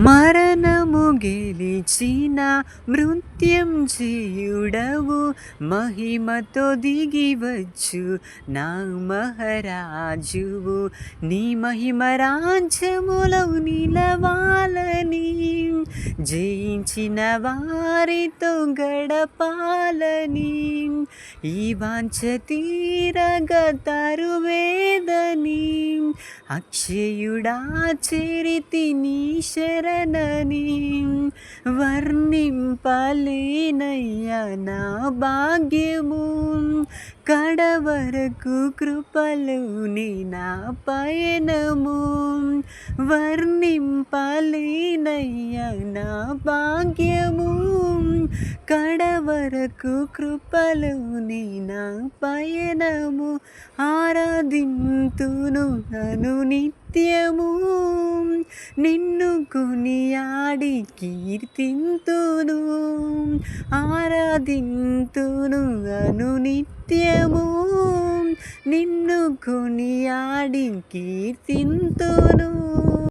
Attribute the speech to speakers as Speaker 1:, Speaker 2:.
Speaker 1: మరణము గెలిచిన మృత్యుంజయుడవు, మహిమతో దిగివచ్చు నా మహారాజువు. నీ మహిమ రాజ్యములో నిలవాలని, జయించిన వారితో గడపాలని, ఈ వాంఛ తీరగా తరువేదని, అక్షయుడా చరితి నీ శరణని. వర్ణింపలేనయ్యా నా భాగ్యము, కడవరకు కృపలోని నా పయనము. వర్ణింపలేనయ్యా నా భాగ్యము, కడవరకు కృపలోని నా పయనము. ఆరాధింతును నను నిత్యము, నిన్ను కొనియాడి కీర్తింతును. ఆరాధింతును అను నిత్యము, నిన్ను కొనియాడి కీర్తింతును.